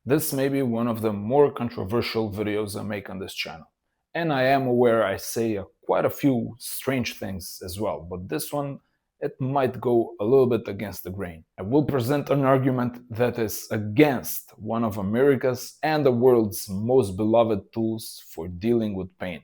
This may be one of the more controversial videos I make on this channel. And I am aware I say quite a few strange things as well, but this one, it might go a little bit against the grain. I will present an argument that is against one of America's and the world's most beloved tools for dealing with pain: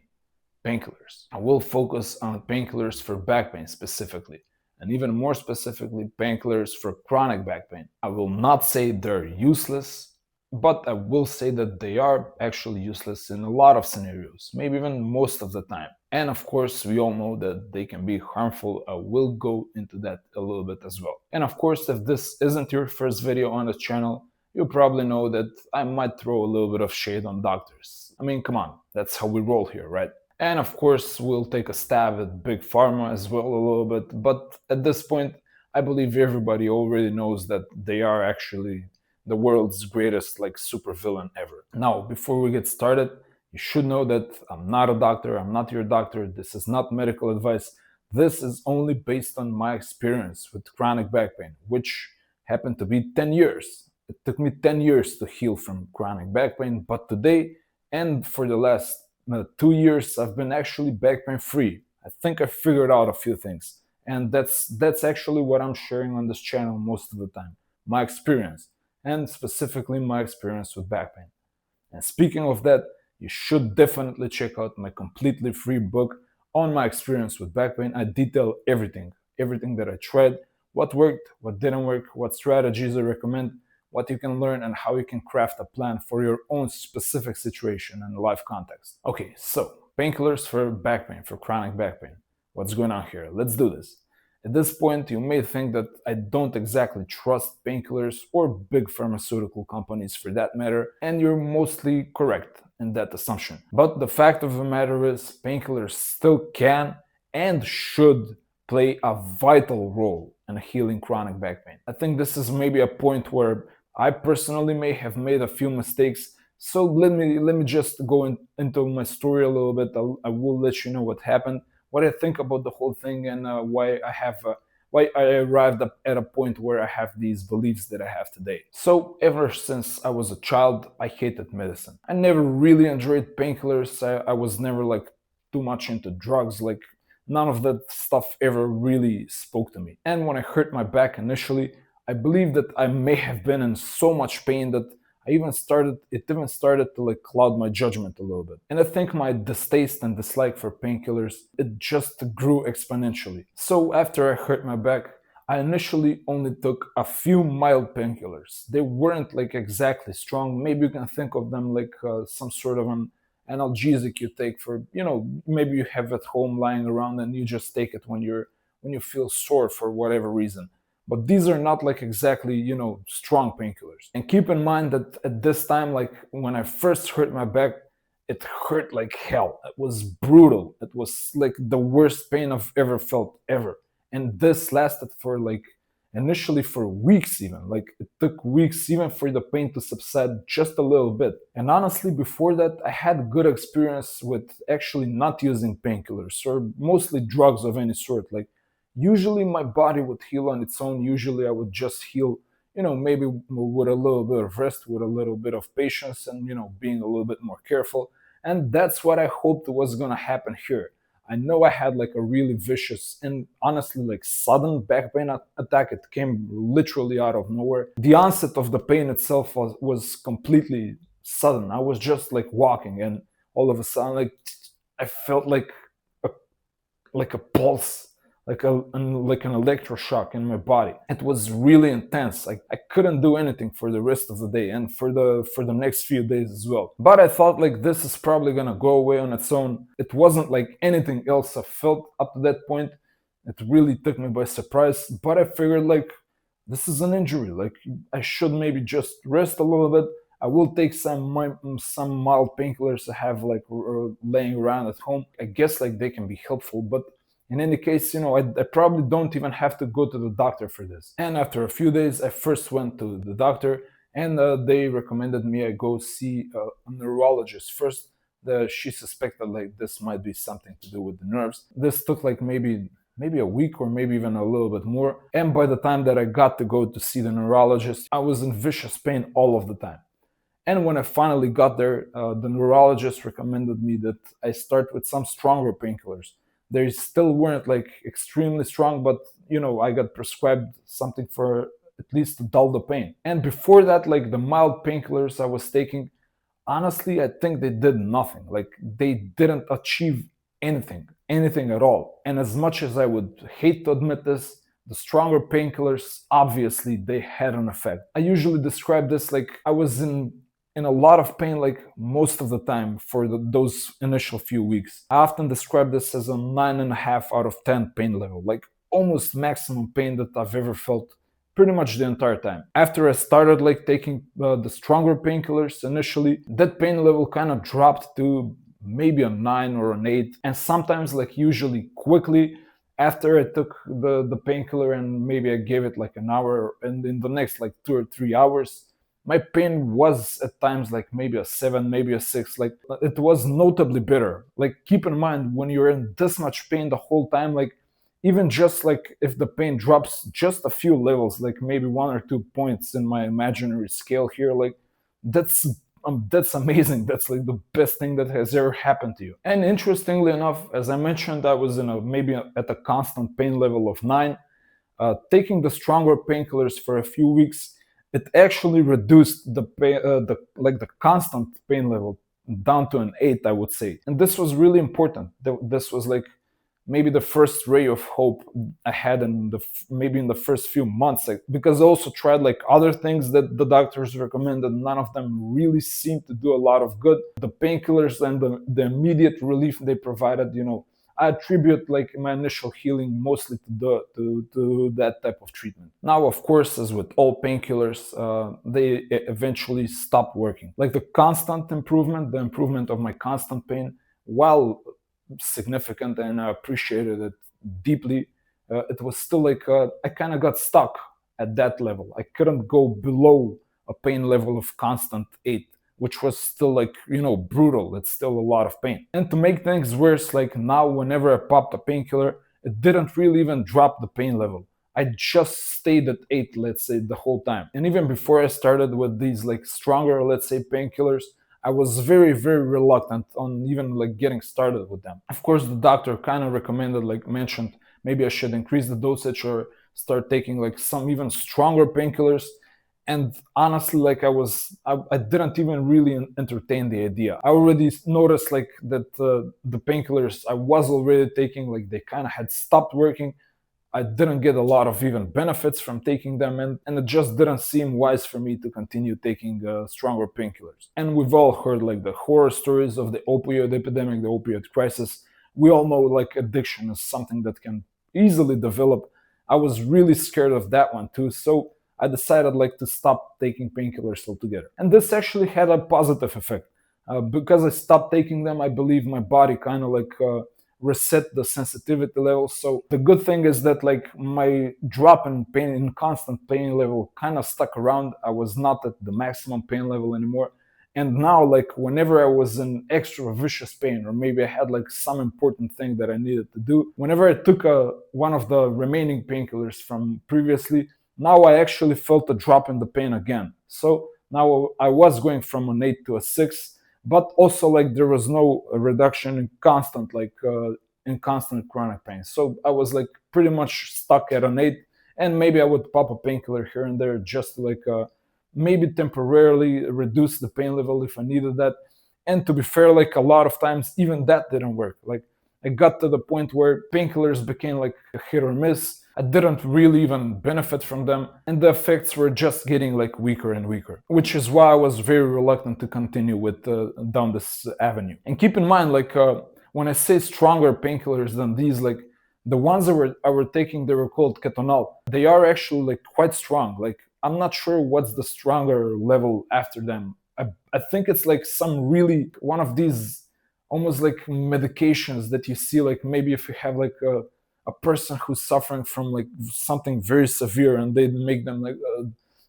painkillers. I will focus on painkillers for back pain specifically, and even more specifically, painkillers for chronic back pain. I will not say they're useless, but I will say that they are actually useless in a lot of scenarios, maybe even most of the time. And of course, we all know that they can be harmful. I will go into that a little bit as well. And of course, if this isn't your first video on the channel, you probably know that I might throw a little bit of shade on doctors. I mean, come on, that's how we roll here, right? And of course, we'll take a stab at Big Pharma as well a little bit. But at this point, I believe everybody already knows that they are actually the world's greatest supervillain ever. Now, before we get started, you should know that I'm not a doctor, I'm not your doctor, this is not medical advice. This is only based on my experience with chronic back pain, which happened to be 10 years. It took me 10 years to heal from chronic back pain, but today and for the last 2 years, I've been actually back pain free. I think I figured out a few things, and that's actually what I'm sharing on this channel most of the time, my experience, and specifically my experience with back pain. And speaking of that, you should definitely check out my completely free book on my experience with back pain. I detail everything that I tried, what worked, what didn't work, what strategies I recommend, what you can learn, and how you can craft a plan for your own specific situation and life context. Okay, so painkillers for back pain, for chronic back pain. What's going on here? Let's do this. At this point, you may think that I don't exactly trust painkillers or big pharmaceutical companies for that matter, and you're mostly correct in that assumption. But the fact of the matter is, painkillers still can and should play a vital role in healing chronic back pain. I think this is maybe a point where I personally may have made a few mistakes, so let me just go into my story a little bit. I will let you know what happened, what I think about the whole thing, and why I arrived at a point where I have these beliefs that I have today. So ever since I was a child, I hated medicine. I never really enjoyed painkillers. I was never too much into drugs. None of that stuff ever really spoke to me. And when I hurt my back initially, I believe that I may have been in so much pain that it even started to cloud my judgment a little bit. And I think my distaste and dislike for painkillers, it just grew exponentially. So after I hurt my back, I initially only took a few mild painkillers. They weren't exactly strong. Maybe you can think of them some sort of an analgesic you take for, maybe you have at home lying around and you just take it when you feel sore for whatever reason. But these are not exactly, strong painkillers. And keep in mind that at this time, when I first hurt my back, it hurt like hell. It was brutal. It was the worst pain I've ever felt ever. And this lasted for initially for weeks even. It took weeks even for the pain to subside just a little bit. And honestly, before that, I had good experience with actually not using painkillers or mostly drugs of any sort. Usually my body would heal on its own. Usually I would just heal, maybe with a little bit of rest, with a little bit of patience, and, being a little bit more careful. And that's what I hoped was going to happen here. I know I had a really vicious and honestly sudden back pain attack. It came literally out of nowhere. The onset of the pain itself was completely sudden. I was just walking, and all of a sudden I felt like a pulse, like an electroshock in my body. It was really intense. I couldn't do anything for the rest of the day and for the next few days as well. But I thought this is probably gonna go away on its own. It wasn't like anything else I felt up to that point. It really took me by surprise. But I figured this is an injury. I should maybe just rest a little bit. I will take some mild painkillers I have laying around at home. I guess they can be helpful, but in any case, I probably don't even have to go to the doctor for this. And after a few days, I first went to the doctor, and they recommended me I go see a neurologist first. She suspected this might be something to do with the nerves. This took maybe a week or maybe even a little bit more. And by the time that I got to go to see the neurologist, I was in vicious pain all of the time. And when I finally got there, the neurologist recommended me that I start with some stronger painkillers. They still weren't like extremely strong, but I got prescribed something for at least to dull the pain. And before that, like the mild painkillers I was taking, honestly, I think they did nothing. Like they didn't achieve anything at all. And as much as I would hate to admit this, the stronger painkillers, obviously, they had an effect. I usually describe this like I was in a lot of pain, like most of the time for those initial few weeks. I often describe this as a 9.5 out of 10 pain level, like almost maximum pain that I've ever felt pretty much the entire time. After I started like taking the stronger painkillers initially, that pain level kind of dropped to maybe a 9 or an 8, and sometimes like usually quickly after I took the painkiller and maybe I gave it like an hour, and in the next like 2 or 3 hours my pain was at times like maybe a 7, maybe a 6. Like it was notably better. Like keep in mind, when you're in this much pain the whole time, like even just like if the pain drops just a few levels, like maybe 1 or 2 points in my imaginary scale here, like that's that's amazing. That's like the best thing that has ever happened to you. And interestingly enough, as I mentioned, I was in a maybe at a constant pain level of 9. Taking the stronger painkillers for a few weeks, it actually reduced the pain, the constant pain level down to an 8, I would say. And this was really important. This was like maybe the first ray of hope I had in maybe in the first few months, like, because I also tried like other things that the doctors recommended. None of them really seemed to do a lot of good. The painkillers and the immediate relief they provided, I attribute like my initial healing mostly to that type of treatment. Now, of course, as with all painkillers, they eventually stopped working. Like the constant improvement, the improvement of my constant pain, while significant and I appreciated it deeply, it was still like I kind of got stuck at that level. I couldn't go below a pain level of constant 8, which was still like, brutal. It's still a lot of pain. And to make things worse, like now, whenever I popped a painkiller, it didn't really even drop the pain level. I just stayed at 8, let's say, the whole time. And even before I started with these like stronger, let's say, painkillers, I was very, very reluctant on even like getting started with them. Of course, the doctor kind of recommended, like mentioned, maybe I should increase the dosage or start taking like some even stronger painkillers. And honestly, like I didn't even really entertain the idea. I already noticed like that the painkillers I was already taking, like they kind of had stopped working. I didn't get a lot of even benefits from taking them, and it just didn't seem wise for me to continue taking stronger painkillers. And we've all heard like the horror stories of the opioid epidemic, the opioid crisis. We all know like addiction is something that can easily develop. I was really scared of that one too, so I decided like to stop taking painkillers altogether. And this actually had a positive effect. Because I stopped taking them, I believe my body kind of like reset the sensitivity level. So the good thing is that like my drop in pain, in constant pain level, kind of stuck around. I was not at the maximum pain level anymore. And now, like whenever I was in extra vicious pain, or maybe I had like some important thing that I needed to do, whenever I took one of the remaining painkillers from previously, now I actually felt a drop in the pain again. So now I was going from an 8 to a 6, but also like there was no reduction in constant chronic pain. So I was like pretty much stuck at an 8, and maybe I would pop a painkiller here and there just to like maybe temporarily reduce the pain level if I needed that. And to be fair, like a lot of times even that didn't work. Like I got to the point where painkillers became like a hit or miss. I didn't really even benefit from them, and the effects were just getting like weaker and weaker, which is why I was very reluctant to continue with down this avenue. And keep in mind, like when I say stronger painkillers than these, like the ones I were taking, they were called ketonol. They are actually like quite strong. Like I'm not sure what's the stronger level after them. I think it's like some really one of these almost like medications that you see, like maybe if you have like a person who's suffering from like something very severe, and they make them like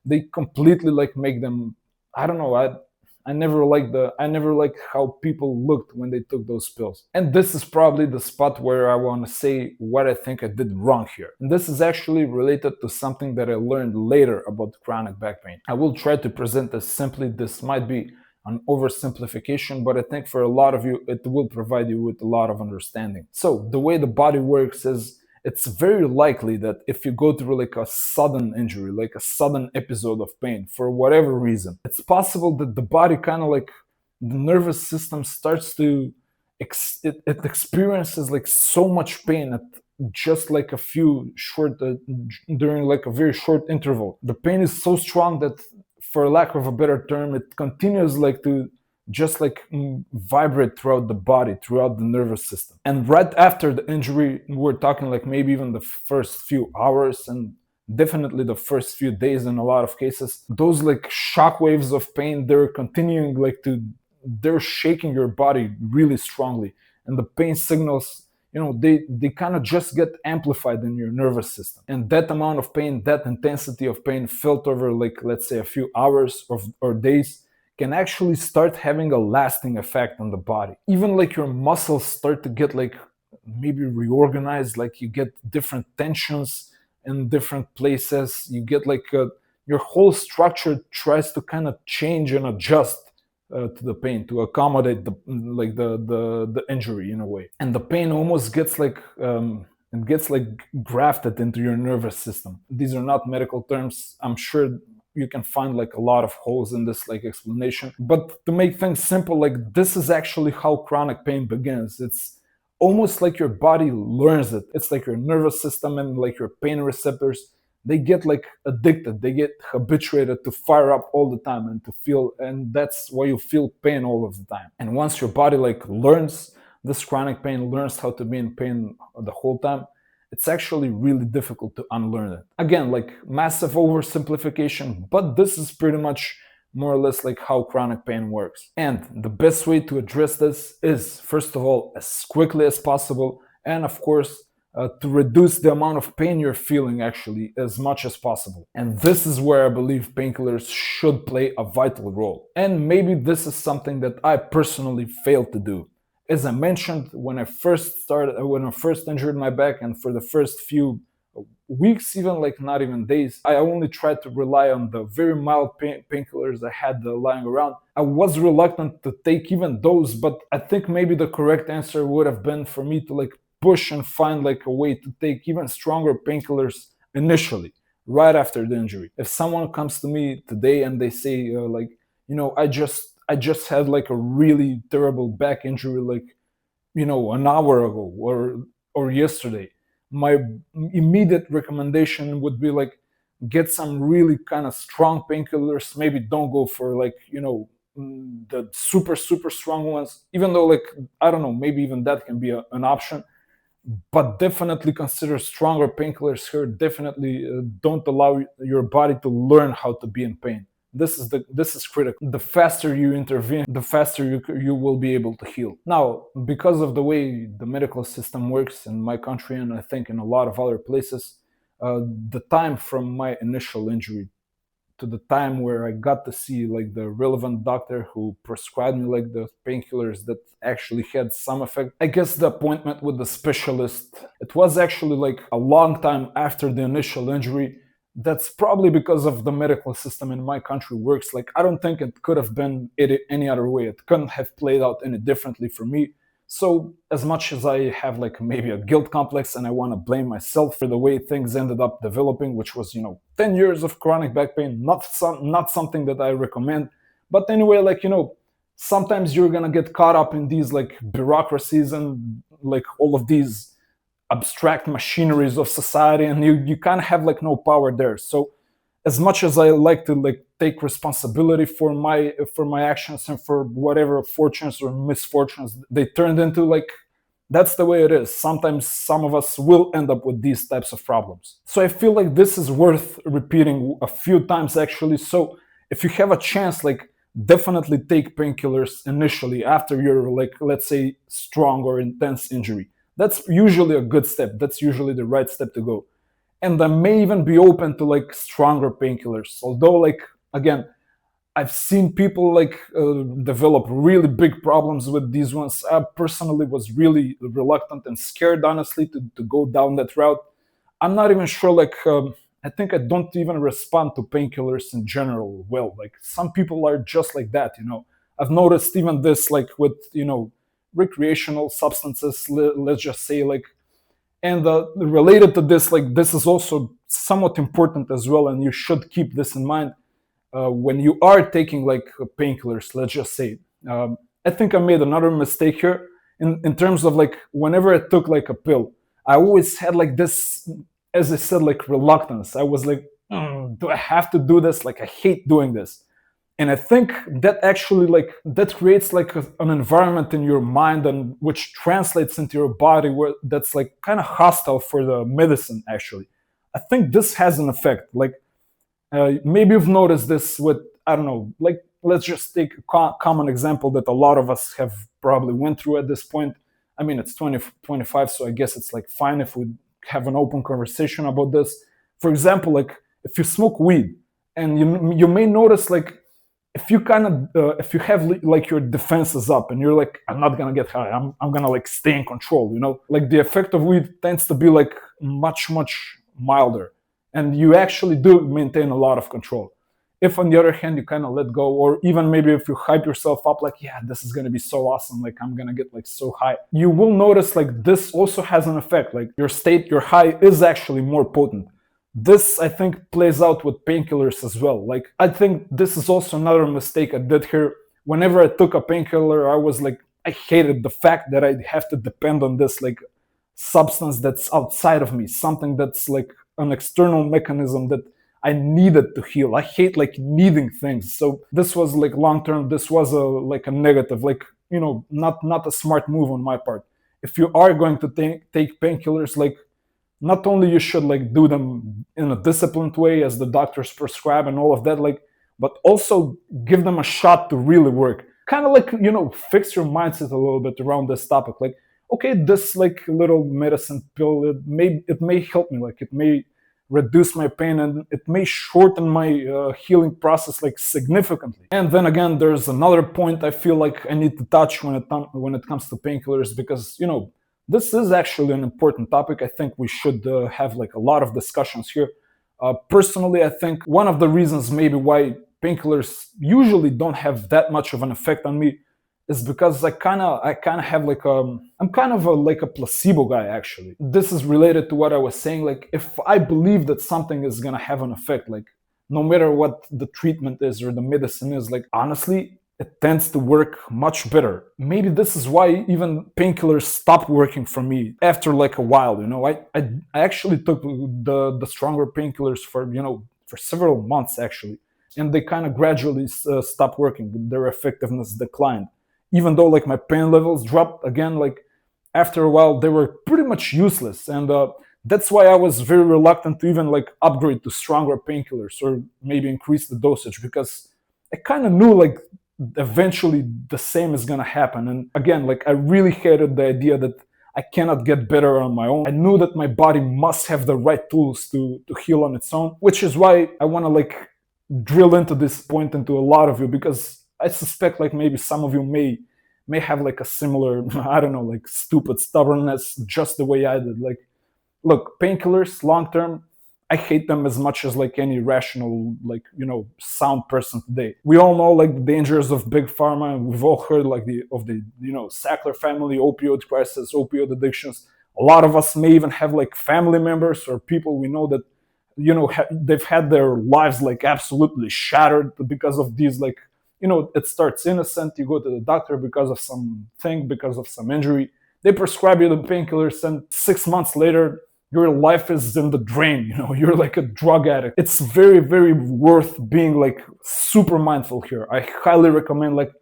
they completely like make them, I don't know, I never liked how people looked when they took those pills. And this is probably the spot where I want to say what I think I did wrong here. And this is actually related to something that I learned later about chronic back pain. I will try to present this simply. This might be an oversimplification, but I think for a lot of you, it will provide you with a lot of understanding. So the way the body works is it's very likely that if you go through like a sudden injury, like a sudden episode of pain for whatever reason, it's possible that the body kind of like the nervous system starts to it experiences like so much pain at just like a few short during like a very short interval. The pain is so strong that, for lack of a better term, it continues like to just like vibrate throughout the body, throughout the nervous system. And right after the injury, we're talking like maybe even the first few hours and definitely the first few days in a lot of cases, those like shock waves of pain, they're continuing like to, they're shaking your body really strongly. And the pain signals, you know, they kind of just get amplified in your nervous system. And that amount of pain, that intensity of pain felt over like, let's say a few hours or days, can actually start having a lasting effect on the body. Even like your muscles start to get like maybe reorganized, like you get different tensions in different places. You get like your whole structure tries to kind of change and adjust to the pain to accommodate the injury in a way. And the pain almost gets like it gets like grafted into your nervous system. These are not medical terms. I'm sure you can find like a lot of holes in this like explanation, but to make things simple, like this is actually how chronic pain begins. It's almost like your body learns it. It's like your nervous system and like your pain receptors, they get like addicted, they get habituated to fire up all the time and to feel, and that's why you feel pain all of the time. And once your body like learns this chronic pain, learns how to be in pain the whole time, it's actually really difficult to unlearn it. Again, like massive oversimplification, but this is pretty much more or less like how chronic pain works. And the best way to address this is, first of all, as quickly as possible, and of course, to reduce the amount of pain you're feeling actually as much as possible. And this is where I believe painkillers should play a vital role. And maybe this is something that I personally failed to do. As I mentioned, when I first injured my back, and for the first few weeks, even like not even days, I only tried to rely on the very mild painkillers I had lying around. I was reluctant to take even those, but I think maybe the correct answer would have been for me to like push and find like a way to take even stronger painkillers initially, right after the injury. If someone comes to me today and they say like, you know, I just had like a really terrible back injury, like, you know, an hour ago or yesterday, my immediate recommendation would be like, get some really kind of strong painkillers. Maybe don't go for like, you know, the super strong ones, even though like, I don't know, maybe even that can be an option. But definitely consider stronger painkillers here. Definitely don't allow your body to learn how to be in pain. This is critical. The faster you intervene, the faster you will be able to heal. Now, because of the way the medical system works in my country, and I think in a lot of other places, the time from my initial injury to the time where I got to see like the relevant doctor who prescribed me like the painkillers that actually had some effect, I guess the appointment with the specialist, it was actually like a long time after the initial injury. That's probably because of the medical system in my country works. Like, I don't think it could have been any other way. It couldn't have played out any differently for me. So as much as I have like maybe a guilt complex and I want to blame myself for the way things ended up developing, which was, you know, 10 years of chronic back pain, not something that I recommend. But anyway, like, you know, sometimes you're going to get caught up in these like bureaucracies and like all of these abstract machineries of society, and you kind of have like no power there. So as much as I like to like take responsibility for my actions and for whatever fortunes or misfortunes they turned into, like, that's the way it is. Sometimes some of us will end up with these types of problems. So I feel like this is worth repeating a few times actually. So if you have a chance, like, definitely take painkillers initially after your, like, let's say strong or intense injury. That's usually a good step. That's usually the right step to go. And I may even be open to like stronger painkillers. Although, like, again, I've seen people like develop really big problems with these ones. I personally was really reluctant and scared, honestly, to go down that route. I'm not even sure, like, I think I don't even respond to painkillers in general well. Like, some people are just like that, you know. I've noticed even this, like, with, you know, recreational substances, let's just say, like, and related to this, like, this is also somewhat important as well, and you should keep this in mind when you are taking like painkillers, let's just say. I think I made another mistake here in terms of like whenever I took like a pill, I always had like this, as I said, like reluctance. I was like, do I have to do this? Like, I hate doing this. And I think that actually like that creates like an environment in your mind and which translates into your body where that's like kind of hostile for the medicine actually. I think this has an effect. Like maybe you've noticed this with, I don't know, like let's just take a common example that a lot of us have probably went through at this point. I mean, it's 2025, so I guess it's like fine if we have an open conversation about this. For example, like if you smoke weed, and you may notice like if you kind of if you have like your defenses up and you're like, I'm not gonna get high, I'm gonna like stay in control, you know, like the effect of weed tends to be like much milder, and you actually do maintain a lot of control. If on the other hand you kind of let go, or even maybe if you hype yourself up like, yeah, this is going to be so awesome, like I'm going to get like so high, you will notice like this also has an effect. Like your state, your high is actually more potent. This I think plays out with painkillers as well. Like I think this is also another mistake I did here. Whenever I took a painkiller, I was like, I hated the fact that I have to depend on this like substance that's outside of me, something that's like an external mechanism that I needed to heal. I hate like needing things. So this was like long term, this was a like a negative, like, you know, not a smart move on my part. If you are going to take painkillers, like not only you should like do them in a disciplined way as the doctors prescribe and all of that, like, but also give them a shot to really work. Kind of like, you know, fix your mindset a little bit around this topic. Like, okay, this like little medicine pill, it may help me, like it may reduce my pain and it may shorten my healing process like significantly. And then again, there's another point I feel like I need to touch when it comes to painkillers, because, you know, this is actually an important topic. I think we should have like a lot of discussions here. Personally, I think one of the reasons maybe why painkillers usually don't have that much of an effect on me is because I kind of have like I'm kind of like a placebo guy actually. This is related to what I was saying. Like if I believe that something is gonna have an effect, like no matter what the treatment is or the medicine is, like honestly, it tends to work much better. Maybe this is why even painkillers stopped working for me after like a while. You know, I actually took the stronger painkillers for, you know, for several months actually, and they kind of gradually stopped working. Their effectiveness declined. Even though like my pain levels dropped again, like after a while they were pretty much useless. And that's why I was very reluctant to even like upgrade to stronger painkillers or maybe increase the dosage, because I kind of knew like eventually the same is gonna happen. And again, like I really hated the idea that I cannot get better on my own. I knew that my body must have the right tools to heal on its own, which is why I want to like drill into this point into a lot of you, because I suspect like maybe some of you may have like a similar, I don't know, like stupid stubbornness just the way I did. Like, look, painkillers long term, I hate them as much as like any rational, like, you know, sound person today. We all know like the dangers of big pharma, and we've all heard like of the you know, Sackler family, opioid crisis, opioid addictions. A lot of us may even have like family members or people we know that, you know, they've had their lives like absolutely shattered because of these, like, you know, it starts innocent. You go to the doctor because of something, because of some injury. They prescribe you the painkillers, and 6 months later, your life is in the drain. You know, you're like a drug addict. It's very, very worth being like super mindful here. I highly recommend, like,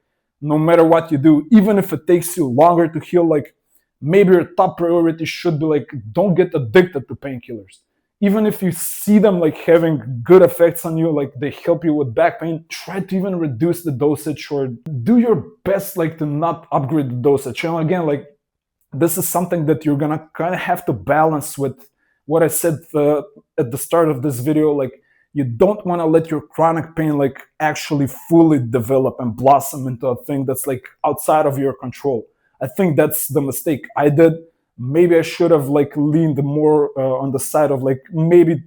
no matter what you do, even if it takes you longer to heal, like maybe your top priority should be like, don't get addicted to painkillers. Even if you see them like having good effects on you, like they help you with back pain, try to even reduce the dosage or do your best like to not upgrade the dosage. And again, like this is something that you're gonna kind of have to balance with what I said at the start of this video. Like You don't want to let your chronic pain like actually fully develop and blossom into a thing that's like outside of your control. I think that's the mistake I did. Maybe I should have like leaned more on the side of like maybe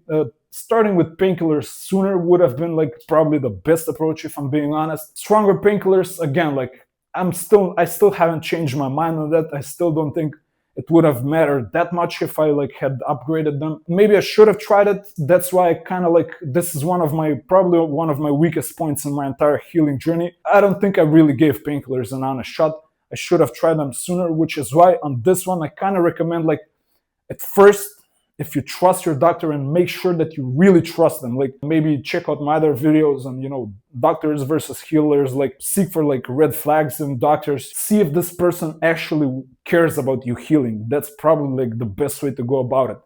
starting with painkillers sooner would have been like probably the best approach, if I'm being honest. Stronger painkillers, again, like I still haven't changed my mind on that. I still don't think it would have mattered that much if I like had upgraded them. Maybe I should have tried it. That's why I kind of like, this is probably one of my weakest points in my entire healing journey. I don't think I really gave painkillers an honest shot. I should have tried them sooner, which is why on this one I kind of recommend, like, at first, if you trust your doctor, and make sure that you really trust them, like maybe check out my other videos on, doctors versus healers, like seek for like red flags in doctors, see if this person actually cares about you healing. That's probably like the best way to go about it.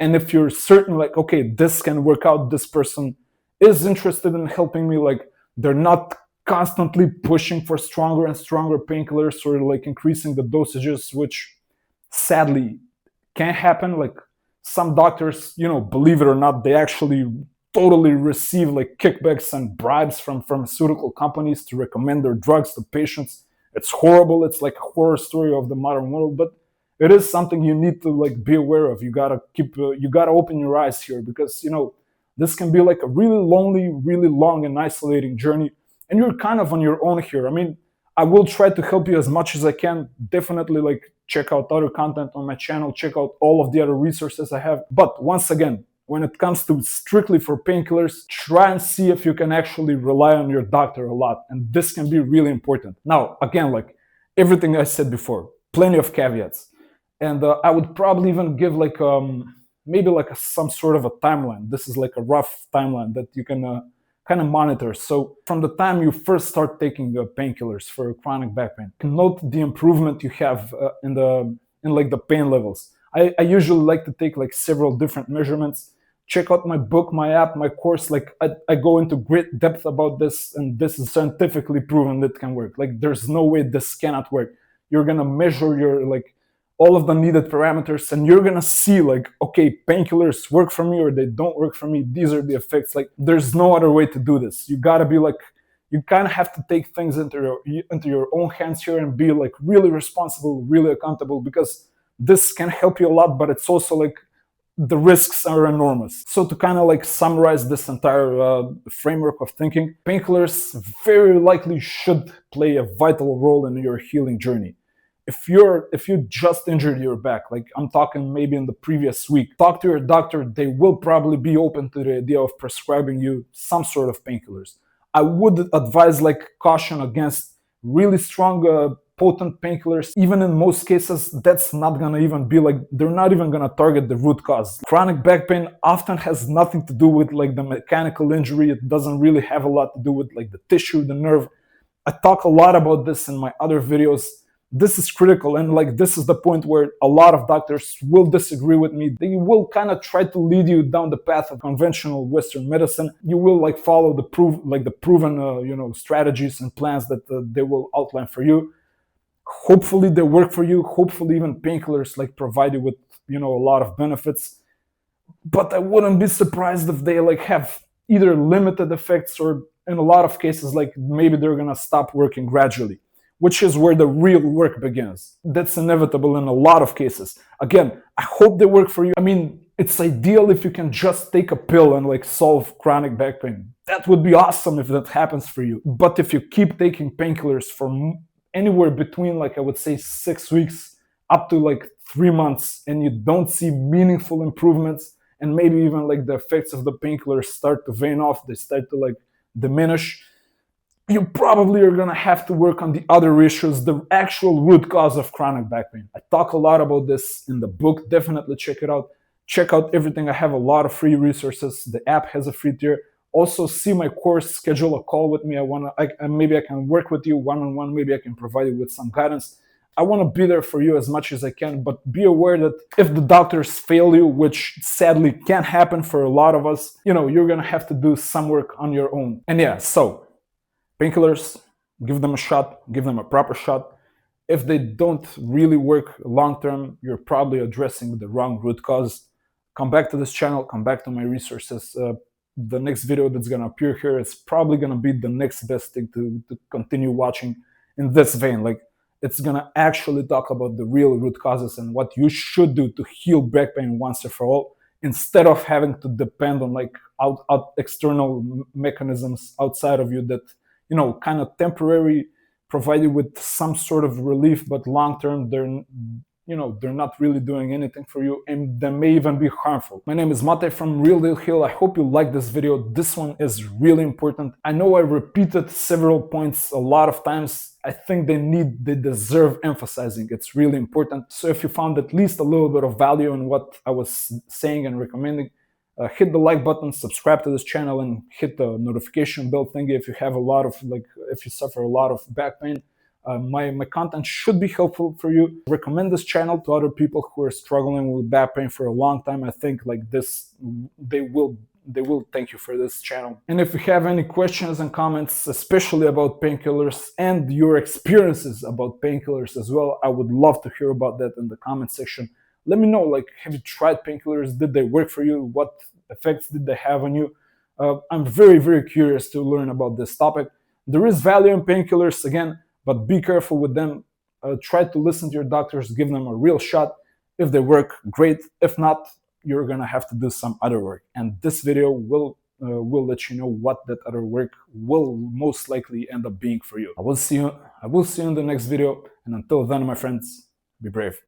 And if you're certain, like, okay, this can work out, this person is interested in helping me, like they're not constantly pushing for stronger and stronger painkillers or like increasing the dosages, which sadly can happen. Like some doctors, believe it or not, they actually totally receive like kickbacks and bribes from pharmaceutical companies to recommend their drugs to patients. It's horrible. It's like a horror story of the modern world, but it is something you need to like be aware of. You gotta open your eyes here, because this can be like a really lonely, really long and isolating journey, and you're kind of on your own here. I mean, I will try to help you as much as I can. Definitely like check out other content on my channel, check out all of the other resources I have. But once again, when it comes to strictly for painkillers, try and see if you can actually rely on your doctor a lot. And this can be really important. Now, again, like everything I said before, plenty of caveats. And I would probably even give like maybe like some sort of a timeline. This is like a rough timeline that you can kind of monitor. So from the time you first start taking painkillers for chronic back pain, note the improvement you have in like the pain levels. I usually like to take like several different measurements. Check out my book, my app, my course. Like I go into great depth about this, and this is scientifically proven that it can work. Like there's no way this cannot work. You're gonna measure your like all of the needed parameters, and you're gonna see like, okay, painkillers work for me or they don't work for me. These are the effects. Like there's no other way to do this. You gotta be like, you kind of have to take things into your own hands here and be like really responsible, really accountable, because this can help you a lot, but it's also like the risks are enormous. So to kind of like summarize this entire framework of thinking, painkillers very likely should play a vital role in your healing journey. If you just injured your back, like I'm talking maybe in the previous week, talk to your doctor. They will probably be open to the idea of prescribing you some sort of painkillers. I would advise like caution against really strong, potent painkillers. Even in most cases, that's not gonna even be like, they're not even gonna target the root cause. Chronic back pain often has nothing to do with like the mechanical injury. It doesn't really have a lot to do with like the tissue, the nerve. I talk a lot about this in my other videos. This is critical, and like this is the point where a lot of doctors will disagree with me. They will kind of try to lead you down the path of conventional Western medicine. You will like follow the proven strategies and plans that they will outline for you. Hopefully they work for you. Hopefully even painkillers like provide you with a lot of benefits. But I wouldn't be surprised if they like have either limited effects, or in a lot of cases like maybe they're gonna stop working gradually, which is where the real work begins. That's inevitable in a lot of cases. Again, I hope they work for you. I mean, it's ideal if you can just take a pill and like solve chronic back pain. That would be awesome if that happens for you. But if you keep taking painkillers for anywhere between like I would say 6 weeks up to like 3 months, and you don't see meaningful improvements, and maybe even like the effects of the painkillers start to wane off, they start to like diminish, you probably are going to have to work on the other issues, the actual root cause of chronic back pain. I talk a lot about this in the book. Definitely check it out. Check out everything. I have a lot of free resources. The app has a free tier. Also see my course, schedule a call with me. Maybe I can work with you one-on-one. Maybe I can provide you with some guidance. I want to be there for you as much as I can, but be aware that if the doctors fail you, which sadly can happen for a lot of us, you're going to have to do some work on your own. And yeah, so painkillers, give them a shot, give them a proper shot. If they don't really work long-term, you're probably addressing the wrong root cause. Come back to this channel, come back to my resources. the next video that's gonna appear here is probably gonna be the next best thing to continue watching in this vein. Like, it's gonna actually talk about the real root causes and what you should do to heal back pain once and for all, instead of having to depend on like external mechanisms outside of you that, you know, kind of temporary, provide you with some sort of relief, but long term they're not really doing anything for you, and they may even be harmful. My name is Mate from Real Deal Heal. I hope you like this video. This one is really important. I know I repeated several points a lot of times. I think they deserve emphasizing. It's really important. So if you found at least a little bit of value in what I was saying and recommending, hit the like button, subscribe to this channel, and hit the notification bell thingy if you have if you suffer a lot of back pain. My content should be helpful for you. Recommend this channel to other people who are struggling with back pain for a long time. I think like this, they will thank you for this channel. And if you have any questions and comments, especially about painkillers and your experiences about painkillers as well, I would love to hear about that in the comment section. Let me know, like, have you tried painkillers? Did they work for you? What effects did they have on you? I'm very, very curious to learn about this topic. There is value in painkillers, again, but be careful with them. Try to listen to your doctors, give them a real shot. If they work, great. If not, you're gonna have to do some other work. And this video will let you know what that other work will most likely end up being for you. I will see you in the next video. And until then, my friends, be brave.